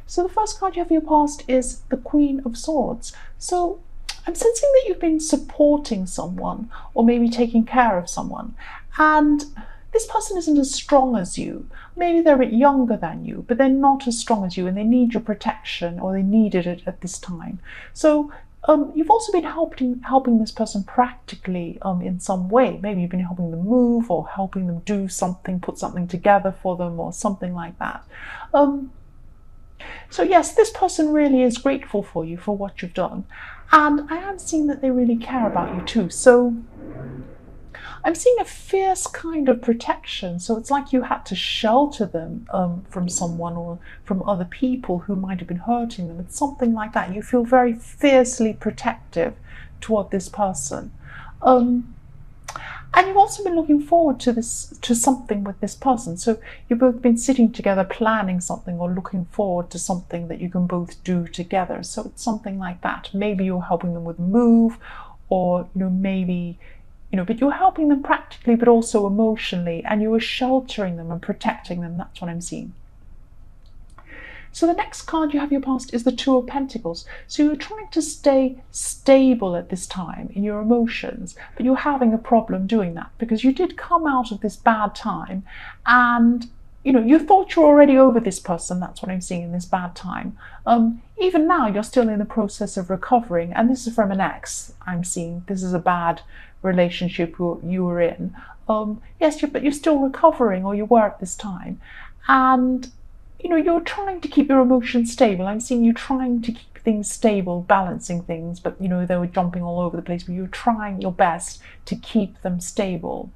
So the first card you have for your past is the Queen of Swords. So I'm sensing that you've been supporting someone or maybe taking care of someone, and this person isn't as strong as you. Maybe they're a bit younger than you, but they're not as strong as you, and they need your protection, or they needed it at this time. So you've also been helping this person practically in some way. Maybe you've been helping them move, or helping them do something, put something together for them, or something like that. So yes, this person really is grateful for you for what you've done. And I am seeing that they really care about you too. So I'm seeing a fierce kind of protection. So it's like you had to shelter them from someone or from other people who might have been hurting them. It's something like that. You feel very fiercely protective toward this person. And you've also been looking forward to something with this person. So you've both been sitting together planning something, or looking forward to something that you can both do together. So it's something like that. Maybe you're helping them with move, or maybe but you're helping them practically but also emotionally, and you are sheltering them and protecting them. That's what I'm seeing. So the next card you have your past is the Two of Pentacles. So you're trying to stay stable at this time in your emotions, but you're having a problem doing that because you did come out of this bad time, and you thought you're already over this person. That's what I'm seeing in this bad time. Even now, you're still in the process of recovering, and this is from an ex. I'm seeing this is a bad relationship you were in. Yes, but you're still recovering, or you were at this time, and you're trying to keep your emotions stable. I'm seeing you trying to keep things stable, balancing things, but they were jumping all over the place, but you're trying your best to keep them stable.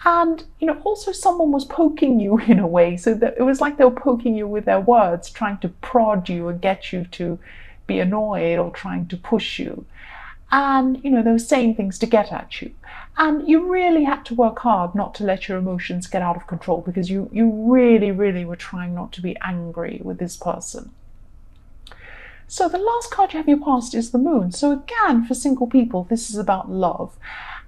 And also someone was poking you in a way, so that it was like they were poking you with their words, trying to prod you and get you to be annoyed, or trying to push you. And they were saying things to get at you, and you really had to work hard not to let your emotions get out of control, because you really were trying not to be angry with this person. So the last card you have in your past is the Moon. So again, for single people, this is about love,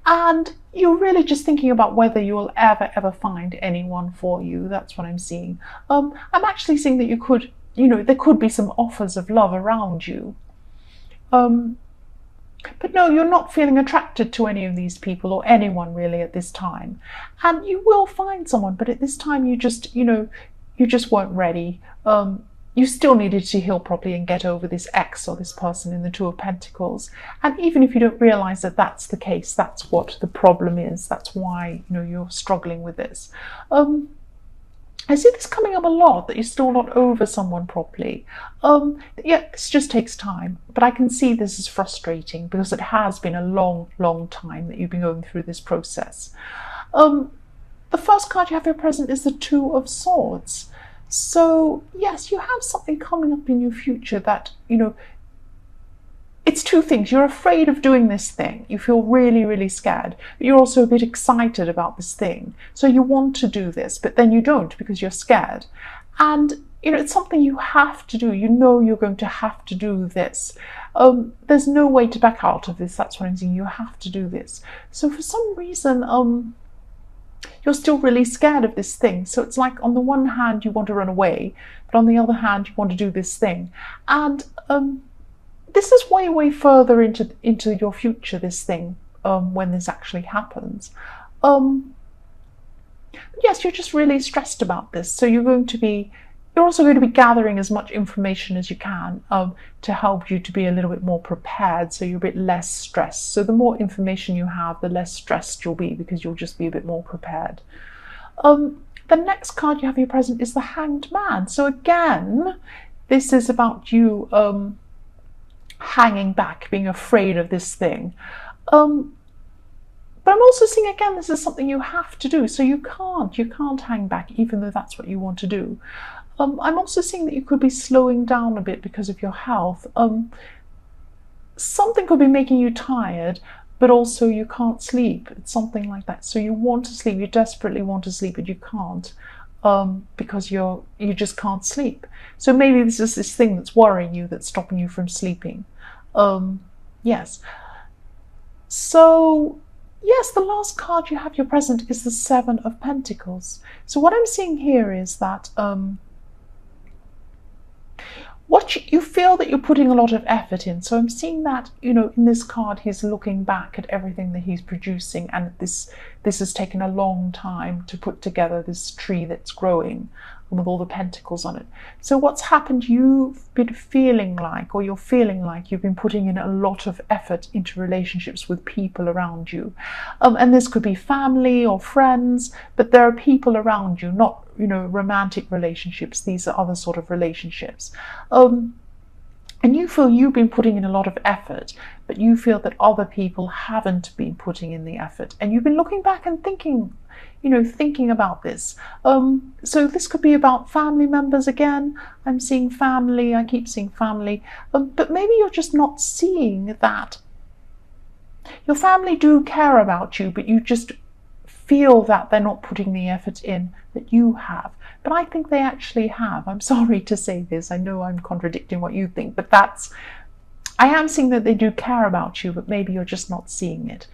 and you're really just thinking about whether you'll ever find anyone for you. That's what I'm seeing. I'm actually seeing that you could, there could be some offers of love around you. But no, you're not feeling attracted to any of these people, or anyone really at this time. And you will find someone, but at this time you just, you just weren't ready. You still needed to heal properly and get over this ex, or this person in the Two of Pentacles. And even if you don't realize that that's the case, that's what the problem is. That's why, you're struggling with this. I see this coming up a lot, that you're still not over someone properly. Yeah, this just takes time, but I can see this is frustrating because it has been a long time that you've been going through this process. The first card you have here present is the Two of Swords. So yes, you have something coming up in your future that, it's two things. You're afraid of doing this thing. You feel really scared, but you're also a bit excited about this thing. So you want to do this, but then you don't because you're scared. And, it's something you have to do. You're going to have to do this. There's no way to back out of this. That's what I'm saying. You have to do this. So for some reason, you're still really scared of this thing. So it's like, on the one hand, you want to run away, but on the other hand, you want to do this thing. And, this is way further into your future, this thing, when this actually happens. Yes, you're just really stressed about this. So you're also going to be gathering as much information as you can to help you to be a little bit more prepared, so you're a bit less stressed. So the more information you have, the less stressed you'll be, because you'll just be a bit more prepared. The next card you have here present is the Hanged Man. So again, this is about you hanging back, being afraid of this thing. But I'm also seeing, again, this is something you have to do. So you can't hang back, even though that's what you want to do. I'm also seeing that you could be slowing down a bit because of your health. Something could be making you tired, but also you can't sleep. It's something like that. So you want to sleep, you desperately want to sleep, but you can't. Because you just can't sleep. So maybe this is this thing that's worrying you, that's stopping you from sleeping. Yes. So yes, the last card you have here present is the Seven of Pentacles. So what I'm seeing here is that you feel that you're putting a lot of effort in. So I'm seeing that, in this card, he's looking back at everything that he's producing, and this has taken a long time to put together this tree that's growing with all the pentacles on it. So what's happened, you've been feeling like, or you're feeling like you've been putting in a lot of effort into relationships with people around you. And this could be family or friends, but there are people around you, not, romantic relationships. These are other sort of relationships. And you feel you've been putting in a lot of effort, but you feel that other people haven't been putting in the effort. And you've been looking back and thinking about this. So this could be about family members again. I'm seeing family, I keep seeing family. But maybe you're just not seeing that your family do care about you, but you just feel that they're not putting the effort in that you have. But I think they actually have. I'm sorry to say this. I know I'm contradicting what you think, but I am seeing that they do care about you, but maybe you're just not seeing it.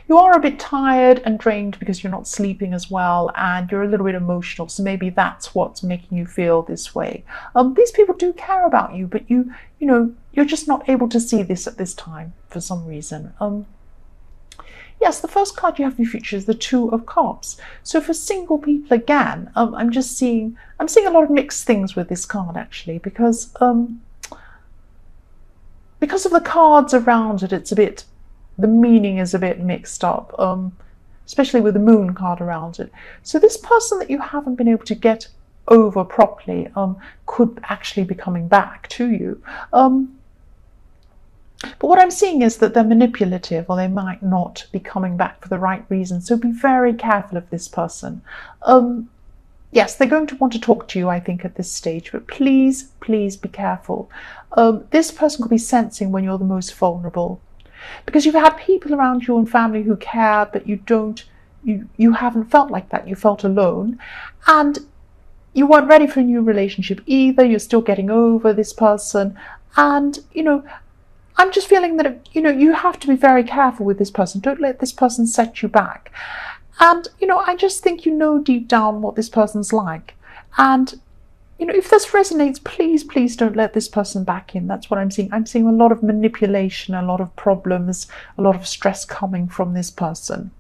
You are a bit tired and drained because you're not sleeping as well, and you're a little bit emotional. So maybe that's what's making you feel this way. These people do care about you, but you're just not able to see this at this time for some reason. Yes, the first card you have in your future is the Two of Cups. So for single people again, I'm seeing a lot of mixed things with this card actually, because of the cards around it, the meaning is a bit mixed up, especially with the Moon card around it. So this person that you haven't been able to get over properly could actually be coming back to you. But what I'm seeing is that they're manipulative, or they might not be coming back for the right reason. So be very careful of this person. Yes, they're going to want to talk to you, I think, at this stage, but please be careful. This person could be sensing when you're the most vulnerable, because you've had people around you and family who care, but you haven't felt like that. You felt alone, and you weren't ready for a new relationship either. You're still getting over this person, and I'm just feeling that you have to be very careful with this person. Don't let this person set you back. And I just think deep down what this person's like. And if this resonates, please don't let this person back in. That's what I'm seeing. I'm seeing a lot of manipulation, a lot of problems, a lot of stress coming from this person.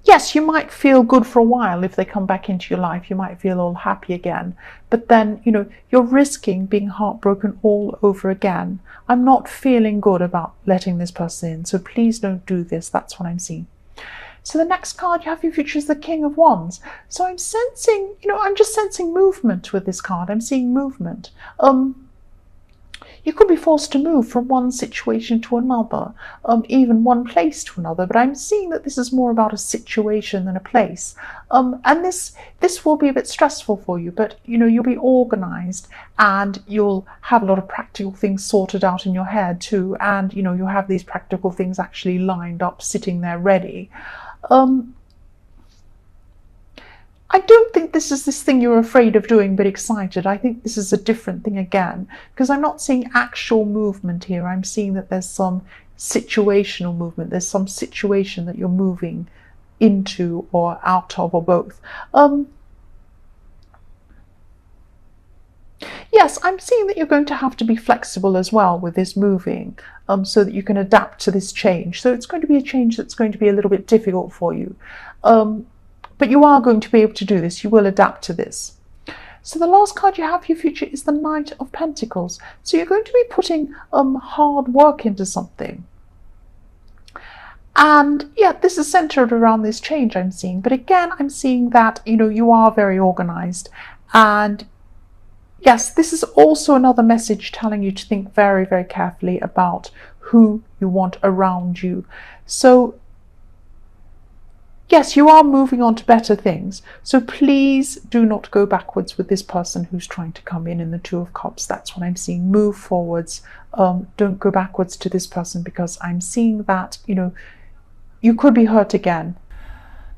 Yes, you might feel good for a while if they come back into your life. You might feel all happy again. But then, you're risking being heartbroken all over again. I'm not feeling good about letting this person in. So please don't do this. That's what I'm seeing. So the next card you have in your future is the King of Wands. So I'm sensing, I'm just sensing movement with this card. I'm seeing movement. You could be forced to move from one situation to another, even one place to another. But I'm seeing that this is more about a situation than a place. And this will be a bit stressful for you, but you'll be organized, and you'll have a lot of practical things sorted out in your head too. And you'll have these practical things actually lined up, sitting there ready. I don't think this is this thing you're afraid of doing but excited. I think this is a different thing again, because I'm not seeing actual movement here. I'm seeing that there's some situational movement. There's some situation that you're moving into or out of, or both. Yes, I'm seeing that you're going to have to be flexible as well with this moving, so that you can adapt to this change. So it's going to be a change that's going to be a little bit difficult for you. But you are going to be able to do this. You will adapt to this. So the last card you have for your future is the Knight of Pentacles. So you're going to be putting hard work into something. And yeah, this is centered around this change I'm seeing. But again, I'm seeing that, you are very organized. And yes, this is also another message telling you to think very, very carefully about who you want around you. So yes, you are moving on to better things. So please do not go backwards with this person who's trying to come in the Two of Cups. That's what I'm seeing. Move forwards. Don't go backwards to this person, because I'm seeing that, you could be hurt again.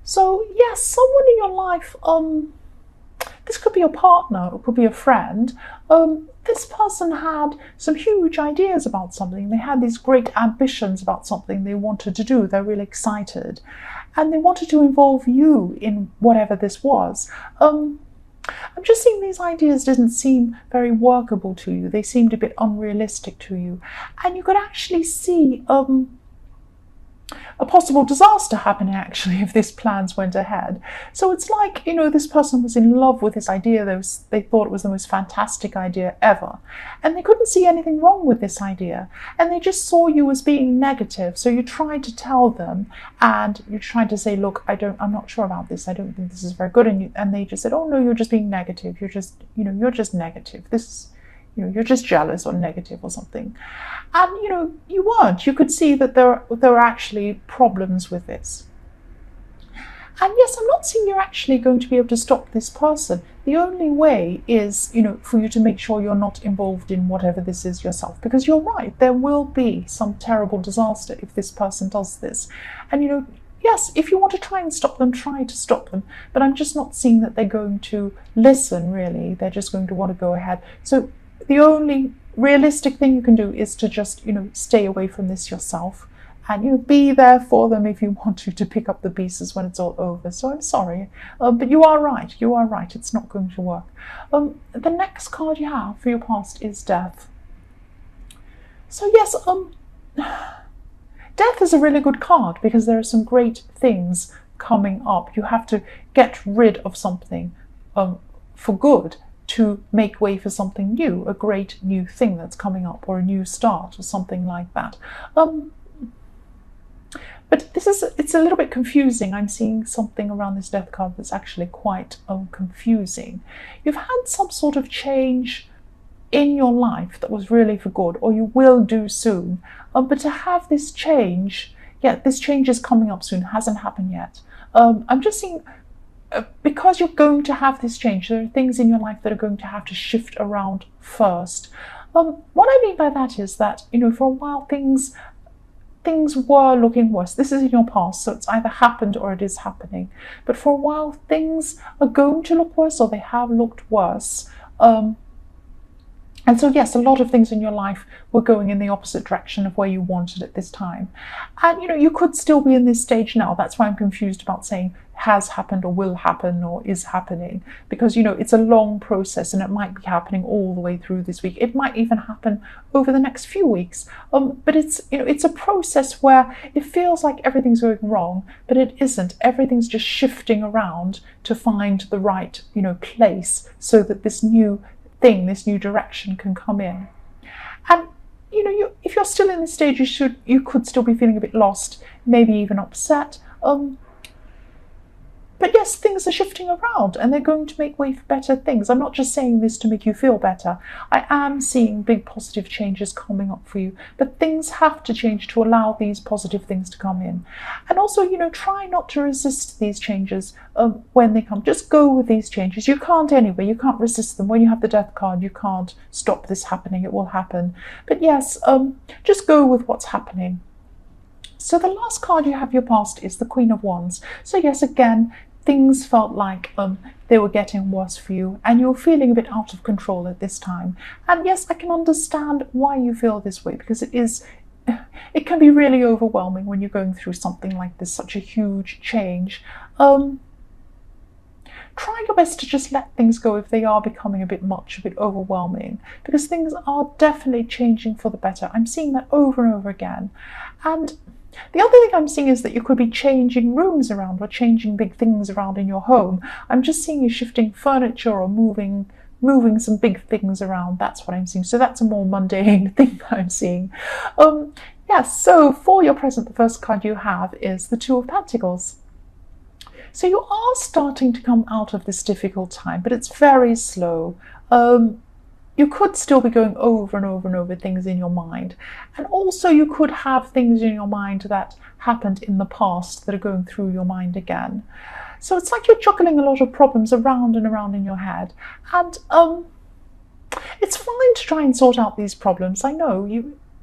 So yes, someone in your life, this could be your partner, it could be a friend. This person had some huge ideas about something. They had these great ambitions about something they wanted to do. They're really excited. And they wanted to involve you in whatever this was. I'm just seeing these ideas didn't seem very workable to you. They seemed a bit unrealistic to you. And you could actually see a possible disaster happening, actually, if these plans went ahead. So it's like, this person was in love with this idea. They thought it was the most fantastic idea ever. And they couldn't see anything wrong with this idea. And they just saw you as being negative. So you tried to tell them, and you tried to say, look, I'm not sure about this. I don't think this is very good. And they just said, oh no, you're just being negative. You're just negative. You're just jealous or negative or something. And, you weren't. You could see that there were actually problems with this. And yes, I'm not saying you're actually going to be able to stop this person. The only way is, for you to make sure you're not involved in whatever this is yourself. Because you're right, there will be some terrible disaster if this person does this. And, yes, if you want to try and stop them, try to stop them. But I'm just not seeing that they're going to listen, really. They're just going to want to go ahead. So the only realistic thing you can do is to just, stay away from this yourself, and, be there for them if you want to pick up the pieces when it's all over. So I'm sorry, but you are right. You are right. It's not going to work. The next card you have for your past is death. So yes, death is a really good card because there are some great things coming up. You have to get rid of something for good, to make way for something new, a great new thing that's coming up, or a new start, or something like that. But it's a little bit confusing. I'm seeing something around this death card that's actually quite confusing. You've had some sort of change in your life that was really for good, or you will do soon. But to have this change, this change is coming up soon, hasn't happened yet. I'm just seeing, because you're going to have this change, there are things in your life that are going to have to shift around first. What I mean by that is that, for a while things were looking worse. This is in your past, so it's either happened or it is happening. But for a while things are going to look worse, or they have looked worse. And so yes, a lot of things in your life were going in the opposite direction of where you wanted at this time. And you could still be in this stage now. That's why I'm confused about saying has happened or will happen or is happening, because it's a long process and it might be happening all the way through this week. It might even happen over the next few weeks. But it's it's a process where it feels like everything's going wrong, but it isn't. Everything's just shifting around to find the right place, so that this new thing, this new direction can come in. And if you're still in this stage, you could still be feeling a bit lost, maybe even upset. But yes, things are shifting around and they're going to make way for better things. I'm not just saying this to make you feel better. I am seeing big positive changes coming up for you, but things have to change to allow these positive things to come in. And also, try not to resist these changes when they come. Just go with these changes. You can't anyway. You can't resist them. When you have the death card, you can't stop this happening. It will happen. But yes, just go with what's happening. So the last card you have your past is the Queen of Wands. So yes, again, things felt like they were getting worse for you, and you're feeling a bit out of control at this time. And yes, I can understand why you feel this way, because it can be really overwhelming when you're going through something like this, such a huge change. Try your best to just let things go if they are becoming a bit much, a bit overwhelming, because things are definitely changing for the better. I'm seeing that over and over again. And the other thing I'm seeing is that you could be changing rooms around or changing big things around in your home. I'm just seeing you shifting furniture or moving some big things around. That's what I'm seeing. So that's a more mundane thing that I'm seeing. Yes, so for your present, the first card you have is the Two of Pentacles. So you are starting to come out of this difficult time, but it's very slow. You could still be going over and over and over things in your mind. And also you could have things in your mind that happened in the past that are going through your mind again. So it's like you're juggling a lot of problems around and around in your head. And it's fine to try and sort out these problems. I know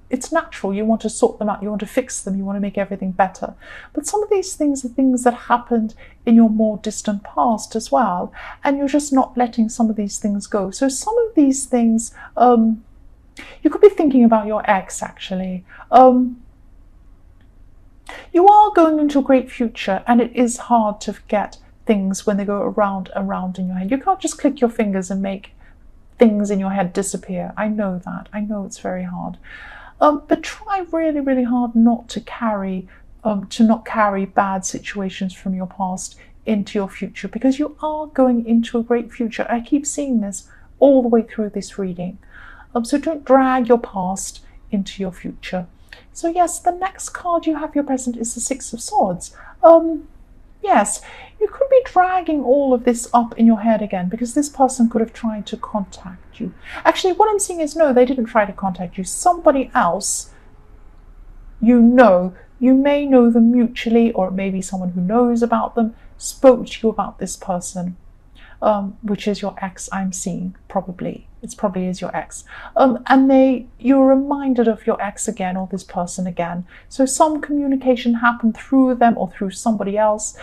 it's natural. You want to sort them out. You want to fix them. You want to make everything better. But some of these things are things that happened in your more distant past as well. And you're just not letting some of these things go. So some of these things, you could be thinking about your ex, actually. You are going into a great future, and it is hard to get things when they go around and around in your head. You can't just click your fingers and make things in your head disappear. I know that. I know it's very hard. But try really, really hard not to not carry bad situations from your past into your future, because you are going into a great future. I keep seeing this all the way through this reading. So don't drag your past into your future. So yes, the next card you have your present is the Six of Swords. Yes, you could be dragging all of this up in your head again, because this person could have tried to contact you. Actually, what I'm seeing is no, they didn't try to contact you. Somebody else, you may know them mutually, or maybe someone who knows about them spoke to you about this person, which is your ex. I'm seeing probably is your ex, and you're reminded of your ex again, or this person again. So some communication happened through them or through somebody else.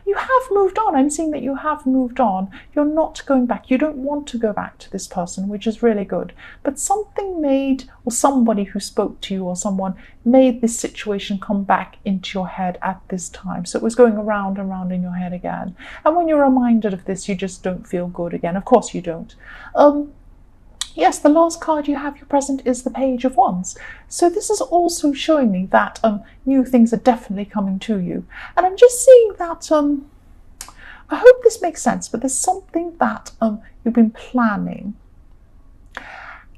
You have moved on. I'm seeing that you have moved on. You're not going back. You don't want to go back to this person, which is really good. But something or somebody who spoke to you or someone made this situation come back into your head at this time. So it was going around and around in your head again. And when you're reminded of this, you just don't feel good again. Of course you don't. Yes, the last card you have your present is the Page of Wands. So this is also showing me that new things are definitely coming to you. And I'm just seeing that, I hope this makes sense, but there's something that you've been planning.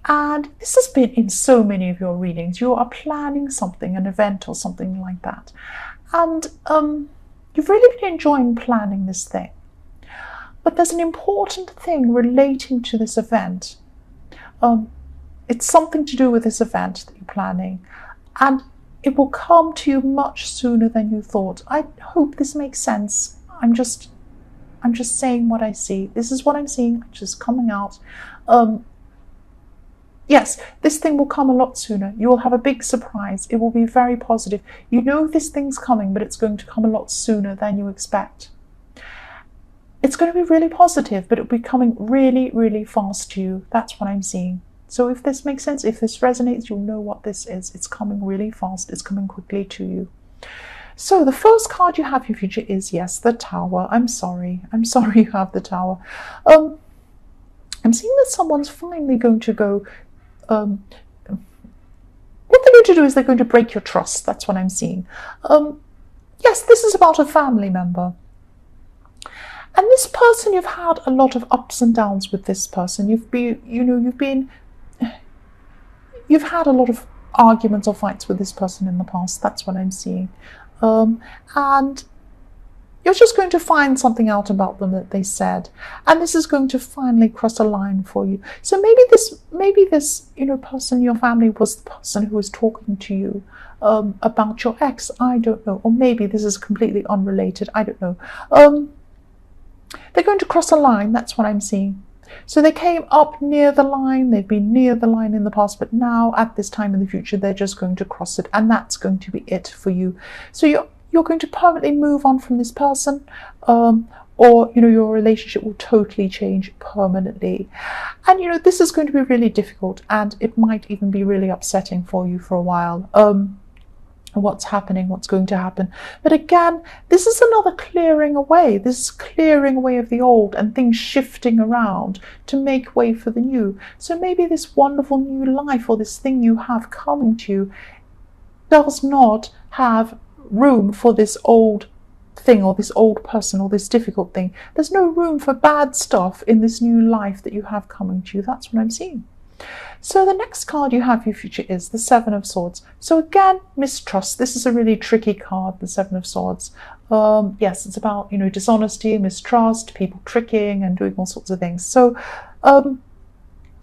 And this has been in so many of your readings. You are planning something, an event or something like that. And you've really been enjoying planning this thing. But there's an important thing relating to this event. It's something to do with this event that you're planning, and it will come to you much sooner than you thought. I hope this makes sense. I'm just saying what I see. This is what I'm seeing, just coming out. Yes, this thing will come a lot sooner. You will have a big surprise. It will be very positive. You know this thing's coming, but it's going to come a lot sooner than you expect. It's going to be really positive, but it'll be coming really, really fast to you. That's what I'm seeing. So if this makes sense, if this resonates, you'll know what this is. It's coming really fast. It's coming quickly to you. So the first card you have in your future is, yes, the Tower. I'm sorry you have the Tower. I'm seeing that someone's finally going to go... what they're going to do is they're going to break your trust. That's what I'm seeing. Yes, this is about a family member. And this person, you've had a lot of ups and downs with this person. You've had a lot of arguments or fights with this person in the past. That's what I'm seeing. And you're just going to find something out about them that they said, and this is going to finally cross a line for you. So maybe this person in your family was the person who was talking to you about your ex. I don't know. Or maybe this is completely unrelated. I don't know. They're going to cross a line. That's what I'm seeing. So they came up near the line. They've been near the line in the past, but now at this time in the future, they're just going to cross it, and that's going to be it for you. So you're going to permanently move on from this person, or your relationship will totally change permanently. And this is going to be really difficult, and it might even be really upsetting for you for a while. What's happening, what's going to happen. But again, this is another clearing away. This is clearing away of the old and things shifting around to make way for the new. So maybe this wonderful new life or this thing you have coming to you does not have room for this old thing or this old person or this difficult thing. There's no room for bad stuff in this new life that you have coming to you. That's what I'm seeing. So the next card you have for your future is the Seven of Swords. So again, mistrust. This is a really tricky card, the Seven of Swords. Yes, it's about, dishonesty, mistrust, people tricking and doing all sorts of things. So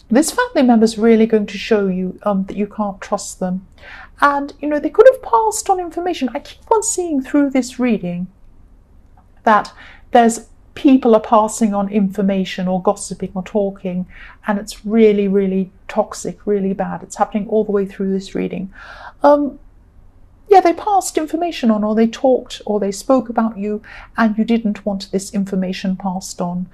this family member is really going to show you that you can't trust them. And, they could have passed on information. I keep on seeing through this reading that people are passing on information or gossiping or talking, and it's really, really toxic, really bad. It's happening all the way through this reading. Yeah, they passed information on, or they talked, or they spoke about you, and you didn't want this information passed on.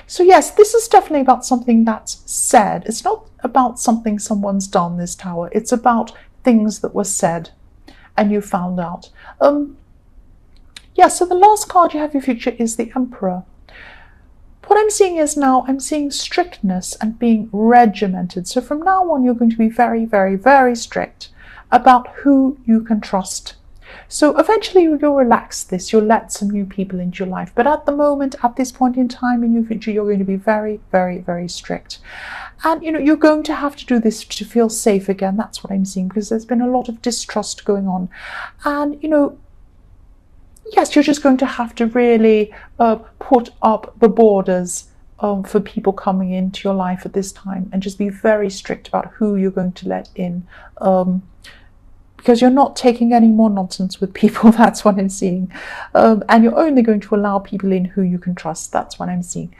So yes, this is definitely about something that's said. It's not about something someone's done, this Tower. It's about things that were said, and you found out. Yeah, so the last card you have your future is the Emperor. What I'm seeing is now I'm seeing strictness and being regimented. So from now on, you're going to be very, very, very strict about who you can trust. So eventually you'll relax this, you'll let some new people into your life. But at the moment, at this point in time in your future, you're going to be very, very, very strict. And, you're going to have to do this to feel safe again. That's what I'm seeing, because there's been a lot of distrust going on. And, yes, you're just going to have to really put up the borders for people coming into your life at this time, and just be very strict about who you're going to let in. Because you're not taking any more nonsense with people. That's what I'm seeing. And you're only going to allow people in who you can trust. That's what I'm seeing.